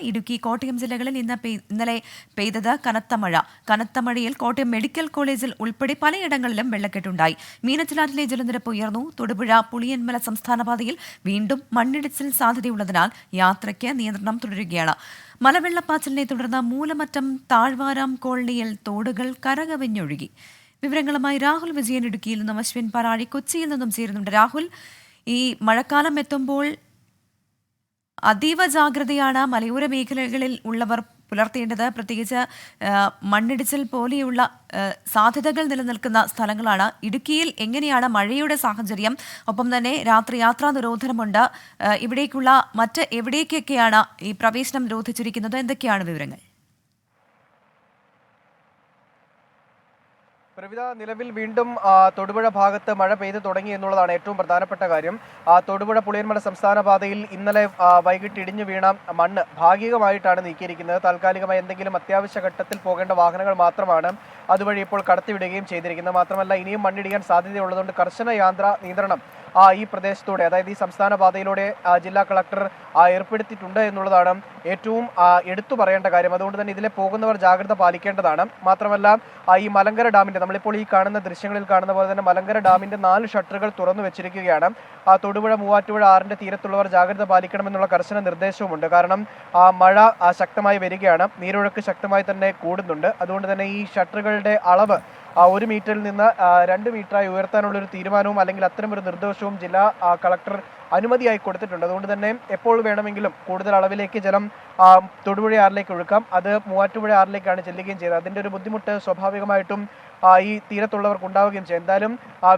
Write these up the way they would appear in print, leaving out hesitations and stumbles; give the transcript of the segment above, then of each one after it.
ഇടുക്കി, കോട്ടയം ജില്ലകളിൽ ഇന്നലെ പെയ്തത് കനത്ത മഴ. കനത്ത മഴയിൽ കോട്ടയം മെഡിക്കൽ കോളേജിൽ ഉൾപ്പെടെ പലയിടങ്ങളിലും വെള്ളക്കെട്ടുണ്ടായി. മീനച്ചിലാറ്റിലെ ജലനിരപ്പ് ഉയർന്നു. തൊടുപുഴ പുളിയന്മല സംസ്ഥാനപാതയിൽ വീണ്ടും മണ്ണിടിച്ചിൽ സാധ്യതയുള്ളതിനാൽ യാത്രയ്ക്ക് നിയന്ത്രണം തുടരുകയാണ്. മലവെള്ളപ്പാച്ചിലിനെ തുടർന്ന് മൂലമറ്റം താഴ്വാരം കോളനിയിൽ തോടുകൾ കരകവിഞ്ഞൊഴുകി. വിവരങ്ങളുമായി രാഹുൽ വിജയൻ ഇടുക്കിയിൽ നിന്നും അശ്വിൻ പാലാഴി കൊച്ചിയിൽ നിന്നും ചേരുന്നുണ്ട്. രാഹുൽ, ഈ മഴക്കാലം എത്തുമ്പോൾ അതീവ ജാഗ്രതയാണ് മലയോര മേഖലകളിൽ ഉള്ളവർ പുലർത്തേണ്ടത്. പ്രത്യേകിച്ച് മണ്ണിടിച്ചിൽ പോലെയുള്ള സാധ്യതകൾ നിലനിൽക്കുന്ന സ്ഥലങ്ങളാണ്. ഇടുക്കിയിൽ എങ്ങനെയാണ് മഴയുടെ സാഹചര്യം? ഒപ്പം തന്നെ രാത്രി യാത്രാ നിരോധനമുണ്ട്. ഇവിടേക്കുള്ള മറ്റ് എവിടേക്കൊക്കെയാണ് ഈ പ്രവേശനം നിരോധിച്ചിരിക്കുന്നത്? എന്തൊക്കെയാണ് വിവരങ്ങൾ? പ്രവിധ, നിലവിൽ വീണ്ടും തൊടുപുഴ ഭാഗത്ത് മഴ പെയ്തു തുടങ്ങി എന്നുള്ളതാണ് ഏറ്റവും പ്രധാനപ്പെട്ട കാര്യം. തൊടുപുഴ പുളിയന്മല സംസ്ഥാന പാതയിൽ ഇന്നലെ വൈകിട്ട് ഇടിഞ്ഞു വീണ മണ്ണ് ഭാഗികമായിട്ടാണ് നീക്കിയിരിക്കുന്നത്. താൽക്കാലികമായി എന്തെങ്കിലും അത്യാവശ്യ ഘട്ടത്തിൽ പോകേണ്ട വാഹനങ്ങൾ മാത്രമാണ് അതുവഴി ഇപ്പോൾ കടത്തിവിടുകയും ചെയ്തിരിക്കുന്നത്. മാത്രമല്ല, ഇനിയും മണ്ണിടിയാൻ സാധ്യതയുള്ളതുകൊണ്ട് കർശന യാത്രാ നിയന്ത്രണം ഈ പ്രദേശത്തൂടെ, അതായത് ഈ സംസ്ഥാന പാതയിലൂടെ ജില്ലാ കളക്ടർ ഏർപ്പെടുത്തിയിട്ടുണ്ട് എന്നുള്ളതാണ് ഏറ്റവും എടുത്തു പറയേണ്ട കാര്യം. അതുകൊണ്ട് തന്നെ ഇതിലെ പോകുന്നവർ ജാഗ്രത പാലിക്കേണ്ടതാണ്. മാത്രമല്ല, ഈ മലങ്കര ഡാമിന്റെ, നമ്മളിപ്പോൾ ഈ കാണുന്ന ദൃശ്യങ്ങളിൽ കാണുന്ന പോലെ തന്നെ മലങ്കര ഡാമിന്റെ 4 ഷട്ടറുകൾ തുറന്നു വെച്ചിരിക്കുകയാണ്. തൊടുപുഴ മൂവാറ്റുപുഴ ആറിന്റെ തീരത്തുള്ളവർ ജാഗ്രത പാലിക്കണമെന്നുള്ള കർശന നിർദ്ദേശവുമുണ്ട്. കാരണം മഴ ശക്തമായി വരികയാണ്, നീരൊഴുക്ക് ശക്തമായി തന്നെ കൂടുന്നുണ്ട്. അതുകൊണ്ട് തന്നെ ഈ ഷട്ടറുകളുടെ അളവ് 1 മീറ്ററിൽ നിന്ന് 2 മീറ്ററായി ഉയർത്താനുള്ളൊരു തീരുമാനവും അല്ലെങ്കിൽ അത്തരമൊരു നിർദ്ദേശവും ജില്ലാ കളക്ടർ അനുമതിയായി കൊടുത്തിട്ടുണ്ട്. അതുകൊണ്ട് തന്നെ എപ്പോൾ വേണമെങ്കിലും കൂടുതൽ അളവിലേക്ക് ജലം തൊടുപുഴ ആറിലേക്ക് ഒഴുക്കാം. അത് മൂവാറ്റുപുഴ ആറിലേക്കാണ് ചെല്ലുകയും ചെയ്തത്. അതിൻ്റെ ഒരു ബുദ്ധിമുട്ട് സ്വാഭാവികമായിട്ടും ഈ തീരത്തുള്ളവർക്ക് ഉണ്ടാവുകയും ചെയ്യും. എന്തായാലും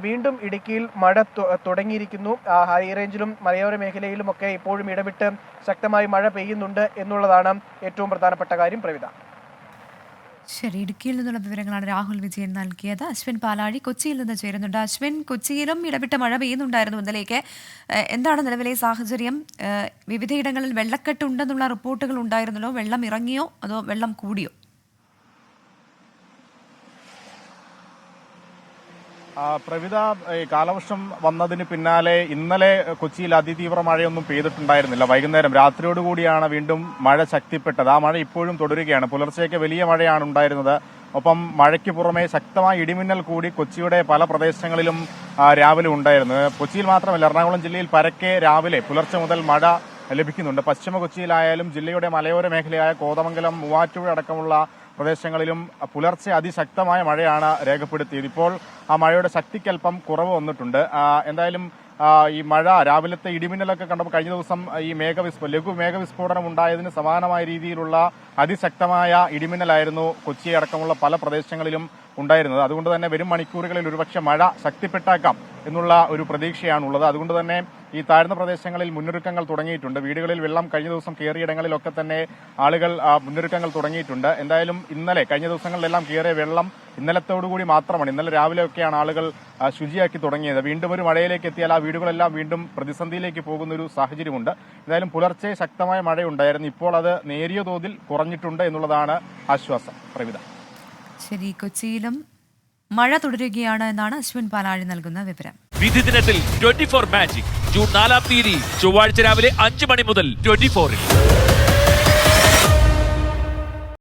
വീണ്ടും ഇടുക്കിയിൽ മഴ തുടങ്ങിയിരിക്കുന്നു. ഹൈ റേഞ്ചിലും മലയോര മേഖലയിലും ഒക്കെ ഇപ്പോഴും ഇടവിട്ട് ശക്തമായി മഴ പെയ്യുന്നുണ്ട് എന്നുള്ളതാണ് ഏറ്റവും പ്രധാനപ്പെട്ട കാര്യം. പ്രവിധ, ശരി, ഇടുക്കിയിൽ നിന്നുള്ള വിവരങ്ങളാണ് രാഹുൽ വിജയൻ നൽകിയത്. അശ്വിൻ പാലാഴി കൊച്ചിയിൽ നിന്ന് ചേരുന്നുണ്ട്. അശ്വിൻ, കൊച്ചിയിലും ഇടവിട്ട മഴ പെയ്യുന്നുണ്ടായിരുന്നു ഇന്നലേക്ക്. എന്താണ് നിലവിലെ സാഹചര്യം? വിവിധയിടങ്ങളിൽ വെള്ളക്കെട്ടുണ്ടെന്നുള്ള റിപ്പോർട്ടുകൾ ഉണ്ടായിരുന്നല്ലോ. വെള്ളം ഇറങ്ങിയോ അതോ വെള്ളം കൂടിയോ? പ്രവിധ, കാലവർഷം വന്നതിന് പിന്നാലെ ഇന്നലെ കൊച്ചിയിൽ അതിതീവ്ര മഴയൊന്നും പെയ്തിട്ടുണ്ടായിരുന്നില്ല. വൈകുന്നേരം രാത്രിയോടുകൂടിയാണ് വീണ്ടും മഴ ശക്തിപ്പെട്ടത്. ആ മഴ ഇപ്പോഴും തുടരുകയാണ്. പുലർച്ചയ്ക്ക് വലിയ മഴയാണ് ഉണ്ടായിരുന്നത്. ഒപ്പം മഴയ്ക്ക് പുറമെ ശക്തമായ ഇടിമിന്നൽ കൂടി കൊച്ചിയുടെ പല പ്രദേശങ്ങളിലും രാവിലെ ഉണ്ടായിരുന്നു. കൊച്ചിയിൽ മാത്രമല്ല, എറണാകുളം ജില്ലയിൽ പരക്കെ രാവിലെ പുലർച്ചെ മുതൽ മഴ ലഭിക്കുന്നുണ്ട്. പശ്ചിമ കൊച്ചിയിലായാലും ജില്ലയുടെ മലയോര മേഖലയായ കോതമംഗലം, മൂവാറ്റുപുഴ അടക്കമുള്ള പ്രദേശങ്ങളിലും പുലർച്ചെ അതിശക്തമായ മഴയാണ് രേഖപ്പെടുത്തിയത്. ഇപ്പോൾ ആ മഴയുടെ ശക്തിക്കല്പം കുറവ് വന്നിട്ടുണ്ട്. എന്തായാലും ഈ മഴ, രാവിലത്തെ ഇടിമിന്നലൊക്കെ കണ്ടപ്പോൾ കഴിഞ്ഞ ദിവസം ഈ ലഘു മേഘവിസ്ഫോടനം ഉണ്ടായതിന് സമാനമായ രീതിയിലുള്ള അതിശക്തമായ ഇടിമിന്നലായിരുന്നു കൊച്ചി അടക്കമുള്ള പല പ്രദേശങ്ങളിലും ഉണ്ടായിരുന്നത്. അതുകൊണ്ട് തന്നെ വരും മണിക്കൂറുകളിൽ ഒരുപക്ഷെ മഴ ശക്തിപ്പെട്ടേക്കാം എന്നുള്ള ഒരു പ്രതീക്ഷയാണുള്ളത്. അതുകൊണ്ട് തന്നെ ഈ താഴ്ന്ന പ്രദേശങ്ങളിൽ മുന്നൊരുക്കങ്ങൾ തുടങ്ങിയിട്ടുണ്ട്. വീടുകളിൽ വെള്ളം കഴിഞ്ഞ ദിവസം കയറിയിടങ്ങളിലൊക്കെ തന്നെ ആളുകൾ മുന്നൊരുക്കങ്ങൾ തുടങ്ങിയിട്ടുണ്ട്. എന്തായാലും കഴിഞ്ഞ ദിവസങ്ങളിലെല്ലാം കയറിയ വെള്ളം ഇന്നലത്തോടുകൂടി മാത്രമാണ്, ഇന്നലെ രാവിലെയൊക്കെയാണ് ആളുകൾ ശുചിയാക്കി തുടങ്ങിയത്. വീണ്ടും ഒരു മഴയിലേക്ക് എത്തിയാൽ ആ വീടുകളെല്ലാം വീണ്ടും പ്രതിസന്ധിയിലേക്ക് പോകുന്ന ഒരു സാഹചര്യമുണ്ട്. എന്തായാലും പുലർച്ചെ ശക്തമായ മഴയുണ്ടായിരുന്നു. ഇപ്പോൾ അത് നേരിയ തോതിൽ കുറഞ്ഞിട്ടുണ്ട് എന്നുള്ളതാണ് ആശ്വാസം. പ്രവിധ, ശരി, കൊച്ചിയിലും മഴ തുടരുകയാണ് എന്നാണ് അശ്വിൻ പാലാഴി നൽകുന്ന വിവരം. വിധി ദിനത്തിൽ 24 മാജിക് ജൂൺ 4 ചൊവ്വാഴ്ച രാവിലെ 5 മണി മുതൽ 24-ൽ.